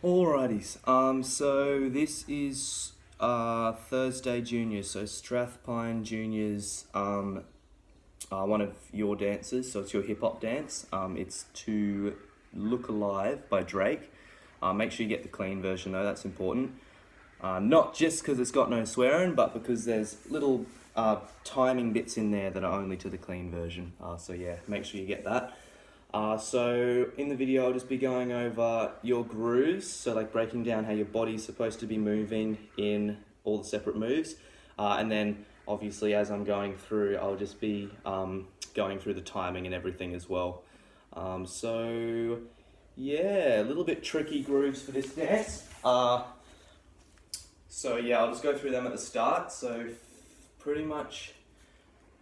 Alrighties. So this is Thursday Juniors. So Strathpine Juniors. One of your dances. So it's your hip hop dance. It's to "Look Alive" by Drake. Make sure you get the clean version though. That's important. Not just because it's got no swearing, but because there's little timing bits in there that are only to the clean version. So yeah, make sure you get that. So in the video, I'll just be going over your grooves, so like breaking down how your body's supposed to be moving in all the separate moves. And then obviously as I'm going through, I'll just be going through the timing and everything as well. So yeah, a little bit tricky grooves for this dance. So yeah, I'll just go through them at the start. So pretty much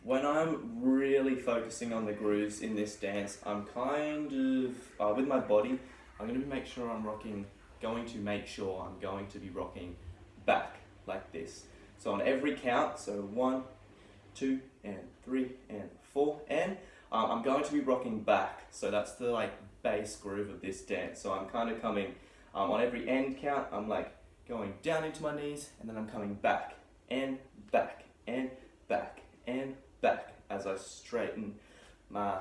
when I'm really focusing on the grooves in this dance, I'm kind of, with my body, I'm going to make sure I'm going to be rocking back like this. So on every count, so 1, 2, and 3, and 4, and I'm going to be rocking back. So that's the like bass groove of this dance. So I'm kind of coming, on every end count, I'm like going down into my knees, and then I'm coming back, and back, and back, and back as I straighten my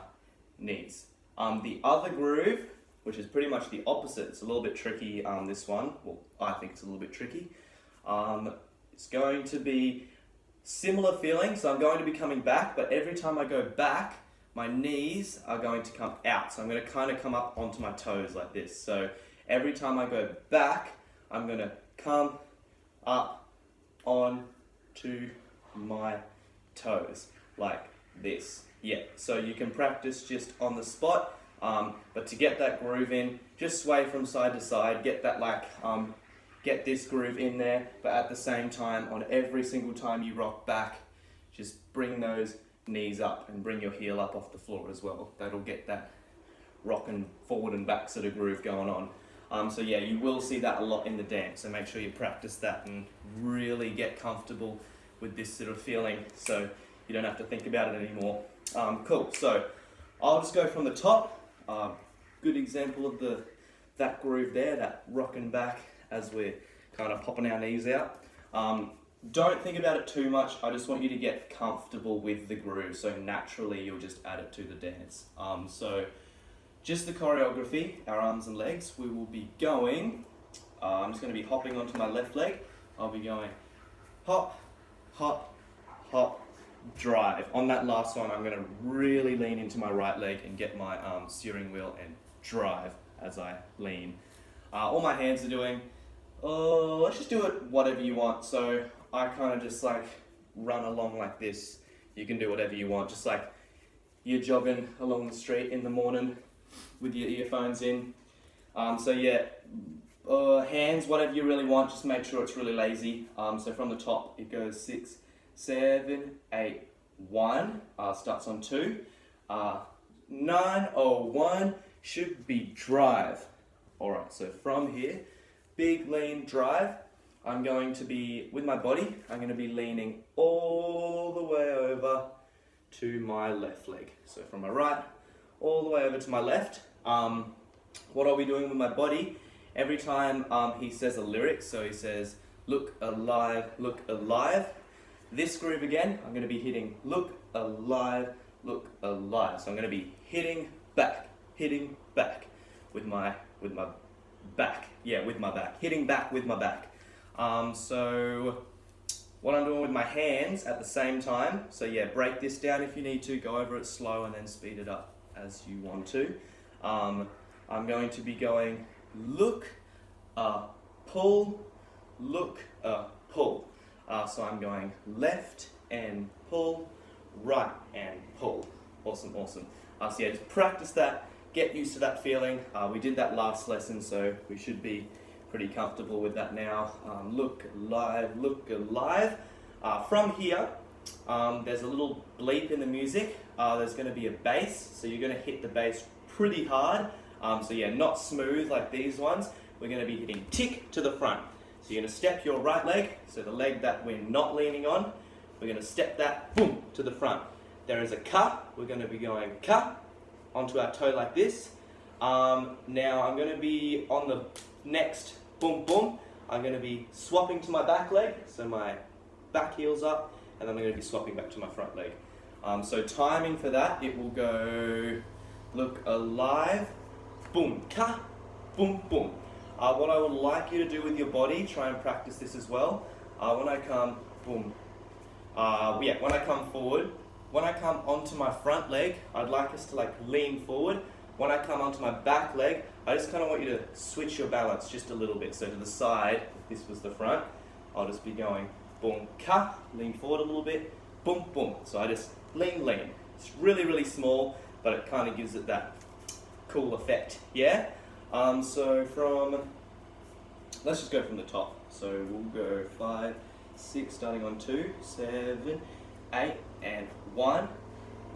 knees. The other groove, which is pretty much the opposite, it's a little bit tricky, this one, well, I think it's a little bit tricky. It's going to be similar feeling, so I'm going to be coming back, but every time I go back, my knees are going to come out. So I'm going to kind of come up onto my toes like this. So every time I go back, I'm going to come up onto my toes like this. Yeah, so you can practice just on the spot, but to get that groove in, just sway from side to side, get that get this groove in there, but at the same time, on every single time you rock back, just bring those knees up and bring your heel up off the floor as well. That'll get that rocking forward and back sort of groove going on. So yeah, you will see that a lot in the dance, so make sure you practice that and really get comfortable with this sort of feeling so you don't have to think about it anymore. Cool, so I'll just go from the top. Good example of that groove there, that rocking back as we're kind of popping our knees out. Don't think about it too much. I just want you to get comfortable with the groove, so naturally you'll just add it to the dance. So just the choreography, our arms and legs, we will be going, I'm just going to be hopping onto my left leg. I'll be going hop, hop, hop, drive. On that last one, I'm going to really lean into my right leg and get my steering wheel and drive as I lean. All my hands are doing, let's just do it whatever you want. So I kind of just like run along like this. You can do whatever you want, just like you're jogging along the street in the morning with your earphones in. So yeah, hands, whatever you really want, just make sure it's really lazy. So from the top, it goes 6, 7, 8, 1, starts on 2, 9, 1, should be drive. Alright, so from here, big lean drive, I'm going to be, with my body, I'm going to be leaning all the way over to my left leg. So from my right, all the way over to my left. What I'll be doing with my body, every time he says a lyric, so he says, look alive, look alive. This groove again, I'm going to be hitting look alive, look alive. So I'm going to be hitting back with my back. Yeah, with my back. Hitting back with my back. So what I'm doing with my hands at the same time, so yeah, break this down if you need to, go over it slow and then speed it up as you want to. I'm going to be going look, pull, look, pull. So I'm going left and pull, right and pull. Awesome, awesome. So yeah, just practice that, get used to that feeling. We did that last lesson, so we should be pretty comfortable with that now. Look alive, look alive. From here, there's a little bleep in the music. There's going to be a bass, so you're going to hit the bass pretty hard. So yeah, not smooth like these ones. We're going to be hitting tick to the front. So you're going to step your right leg, so the leg that we're not leaning on, we're going to step that, boom, to the front. There is a cut, we're going to be going cut onto our toe like this. Now I'm going to be on the next boom boom, I'm going to be swapping to my back leg, so my back heel's up, and then I'm going to be swapping back to my front leg. So timing for that, it will go, look alive, boom ka, boom boom. What I would like you to do with your body, try and practice this as well. When I come, boom, when I come forward, when I come onto my front leg, I'd like us to like lean forward. When I come onto my back leg, I just kind of want you to switch your balance just a little bit. So to the side, if this was the front, I'll just be going boom ka, lean forward a little bit, boom boom. So I just lean. It's really, really small, but it kind of gives it that cool effect, yeah? So let's just go from the top. So we'll go 5, 6, starting on 2, 7, 8, and 1.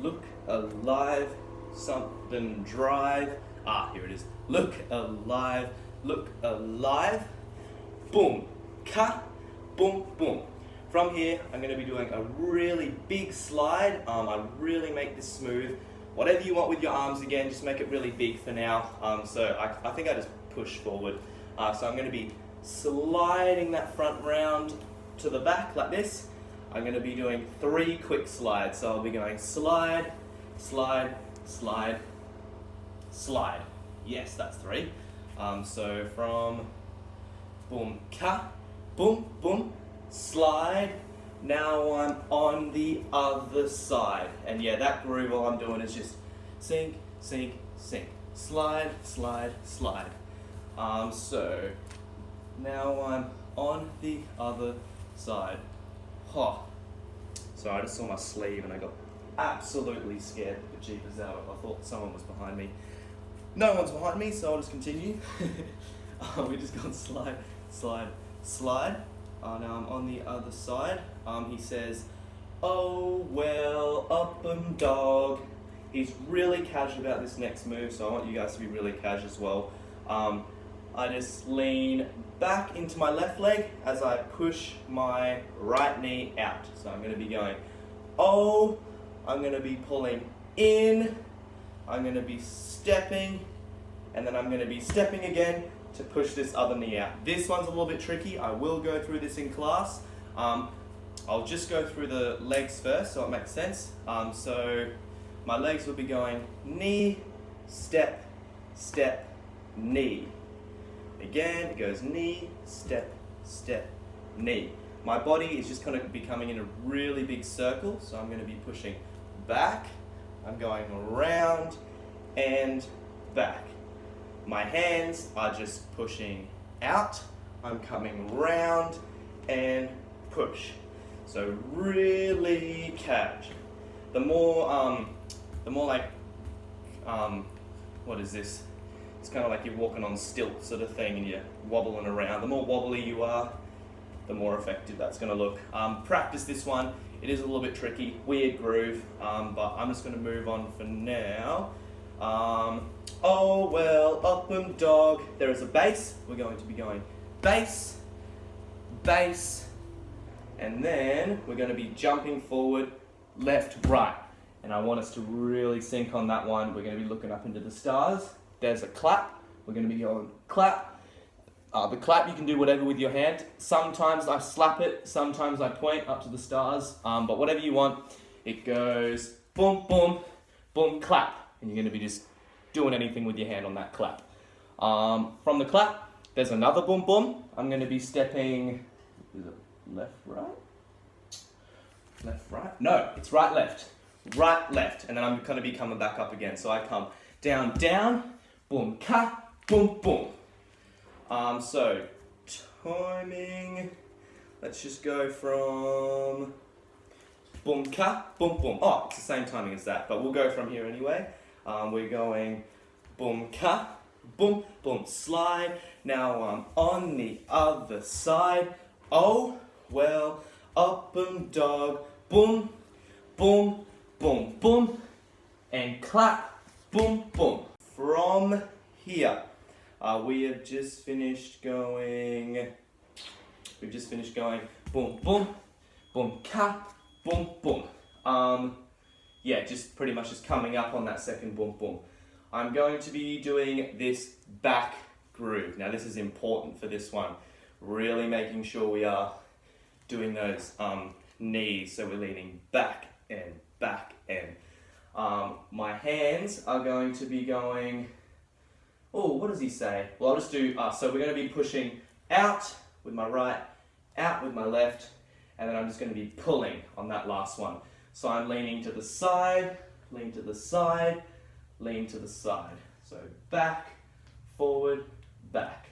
Look alive, something drive. Here it is. Look alive, boom, ka, boom, boom. From here, I'm going to be doing a really big slide. I really make this smooth. Whatever you want with your arms, again, just make it really big for now. So I think I just push forward. So I'm going to be sliding that front round to the back like this. I'm going to be doing 3 quick slides. So I'll be going slide, slide, slide, slide. Yes, that's 3. So from boom ka, boom boom, slide. Now I'm on the other side. And yeah, that groove, all I'm doing is just sink, sink, sink. Slide, slide, slide. So now I'm on the other side. So I just saw my sleeve and I got absolutely scared the jeepers out. I thought someone was behind me. No one's behind me, so I'll just continue. We just got slide, slide, slide. Now I'm on the other side. He says, oh well, up and dog. He's really casual about this next move, so I want you guys to be really casual as well. I just lean back into my left leg as I push my right knee out. So I'm going to be going, oh, I'm going to be pulling in, I'm going to be stepping, and then I'm going to be stepping again to push this other knee out. This one's a little bit tricky. I will go through this in class. I'll just go through the legs first so it makes sense. So my legs will be going knee, step, step, knee. Again, it goes knee, step, step, knee. My body is just kind of becoming in a really big circle, so I'm going to be pushing back, I'm going around and back. My hands are just pushing out, I'm coming round and push. So really catch. The more like, what is this? It's kind of like you're walking on stilts sort of thing and you're wobbling around. The more wobbly you are, the more effective that's going to look. Practice this one. It is a little bit tricky, weird groove, but I'm just going to move on for now. Oh well, up and dog. There is a bass. We're going to be going bass, bass, and then we're going to be jumping forward, left, right. And I want us to really sync on that one. We're going to be looking up into the stars. There's a clap. We're going to be going clap. The clap, you can do whatever with your hand. Sometimes I slap it, sometimes I point up to the stars, but whatever you want. It goes boom, boom, boom, clap. And you're going to be just doing anything with your hand on that clap. From the clap, there's another boom, boom. I'm going to be stepping, is it left, right? Left, right? No, it's right, left. Right, left. And then I'm going to be coming back up again. So I come down, down, boom, ka, boom, boom. So timing, let's just go from boom, ka, boom, boom. Oh, it's the same timing as that, but we'll go from here anyway. We're going boom, ka, boom, boom, slide. Now I'm on the other side. Oh, well, up and dog, boom, boom, boom, boom, and clap, boom, boom. From here, we have just finished going, boom, boom, boom, ka, boom, boom. Yeah, just pretty much just coming up on that second boom, boom. I'm going to be doing this back groove. Now this is important for this one. Really making sure we are doing those knees, so we're leaning back and back and my hands are going to be going, oh, what does he say? Well, I'll just do, so we're going to be pushing out with my right, out with my left, and then I'm just going to be pulling on that last one. So I'm leaning to the side, lean to the side, lean to the side. So back, forward, back.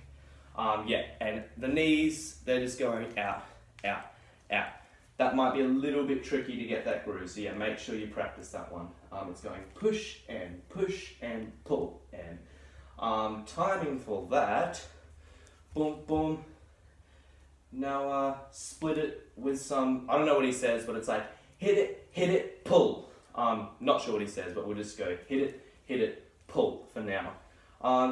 Yeah, and the knees, they're just going out, out, out. That might be a little bit tricky to get that groove, so yeah, make sure you practice that one. It's going push and pull, and timing for that, boom, boom. Now split it with some, I don't know what he says, but it's like hit it, pull. Not sure what he says, but we'll just go hit it, pull for now.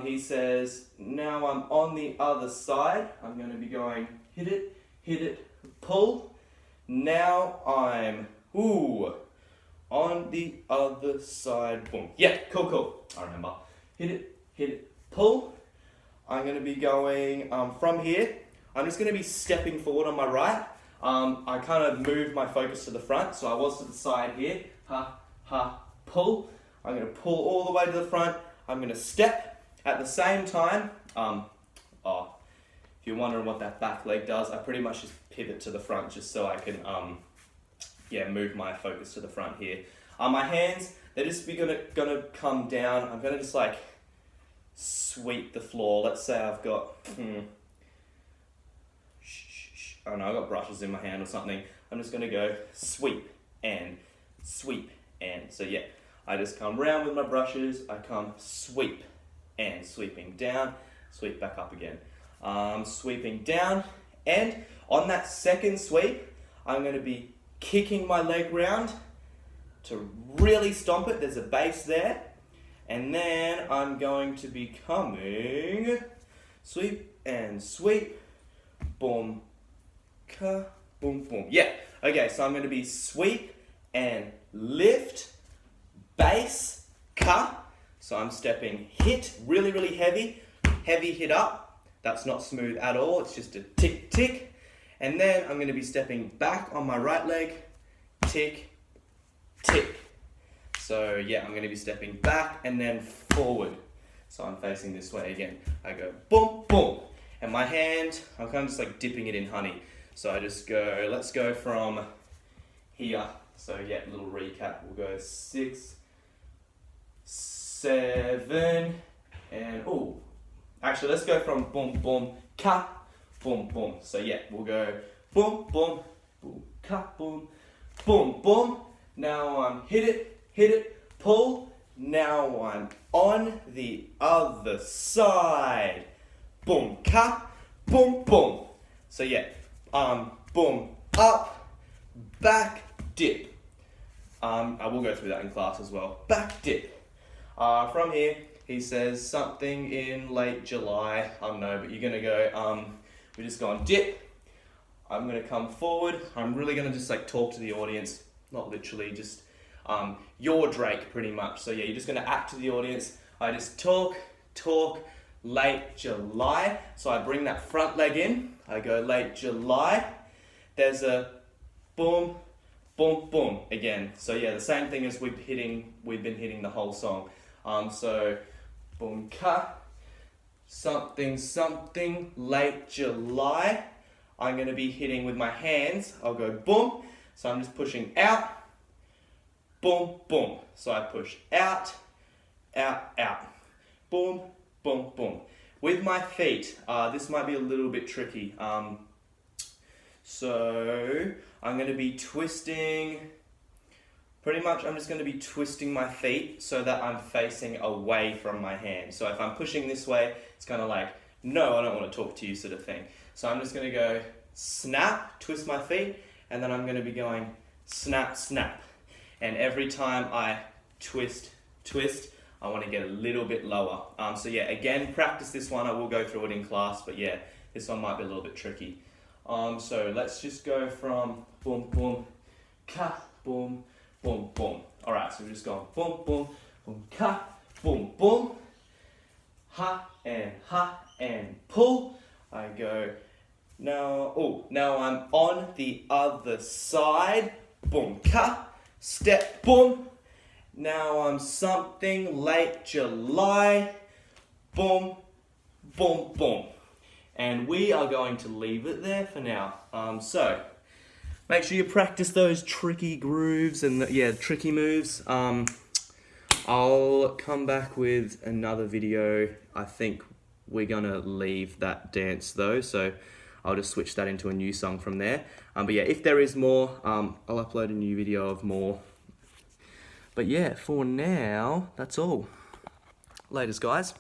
He says, now I'm on the other side. I'm going to be going hit it, pull. Now I'm, on the other side, boom. Yeah, cool. I remember. Hit it, pull. I'm going to be going from here. I'm just going to be stepping forward on my right. I kind of moved my focus to the front, so I was to the side here. Pull. I'm going to pull all the way to the front. I'm going to step. At the same time, if you're wondering what that back leg does, I pretty much just pivot to the front just so I can, move my focus to the front here. My hands, they're just gonna come down. I'm gonna just like sweep the floor. Let's say I've got, I don't know, I've got brushes in my hand or something. I'm just gonna go sweep and sweep and. So yeah, I just come round with my brushes. I come sweep and sweeping down, sweep back up again. Sweeping down, and on that second sweep, I'm going to be kicking my leg round to really stomp it. There's a base there. And then I'm going to be coming, sweep and sweep, boom, ka, boom, boom. Yeah, okay, so I'm going to be sweep and lift, base, ka. So I'm stepping hit, really heavy hit up. That's not smooth at all, it's just a tick, tick. And then I'm going to be stepping back on my right leg, tick, tick. So yeah, I'm going to be stepping back and then forward. So I'm facing this way again. I go boom, boom. And my hand, I'm kind of just like dipping it in honey. So I just go, let's go from here. So yeah, little recap. We'll go 6, 7, and actually let's go from boom, boom, ka, boom, boom. So yeah, we'll go boom, boom, boom, ka, boom, boom, boom. Now I'm hit it, pull. Now I'm on the other side. Boom, ka, boom, boom. So yeah, boom, up, back, dip. I will go through that in class as well. Back, dip. From here, he says something in late July. I don't know, but you're gonna go, we're just going dip. I'm gonna come forward. I'm really gonna just like talk to the audience, not literally, just you're Drake pretty much. So yeah, you're just gonna act to the audience. I just talk, late July. So I bring that front leg in. I go late July. There's a boom, boom, boom again. So yeah, the same thing as we've been hitting the whole song. So boom, ka, something, late July. I'm going to be hitting with my hands. I'll go boom. So I'm just pushing out, boom, boom. So I push out, boom, boom, boom. With my feet, this might be a little bit tricky. So I'm going to be twisting, pretty much I'm just going to be twisting my feet so that I'm facing away from my hand. So if I'm pushing this way, it's kind of like, no, I don't want to talk to you sort of thing. So I'm just going to go snap, twist my feet, and then I'm going to be going snap, snap. And every time I twist, I want to get a little bit lower. So yeah, again, practice this one. I will go through it in class, but yeah, this one might be a little bit tricky. So let's just go from boom, boom, ka, boom, boom, boom. All right, so we're just going boom, boom, boom, ka, boom, boom. ha, and pull. I go, now I'm on the other side. Boom, ka, step, boom. Now I'm something late July. Boom, boom, boom. And we are going to leave it there for now. So, make sure you practice those tricky grooves and tricky moves. I'll come back with another video. I think we're gonna leave that dance though, so I'll just switch that into a new song from there. But yeah, if there is more, I'll upload a new video of more. But yeah, for now, that's all. Laters, guys.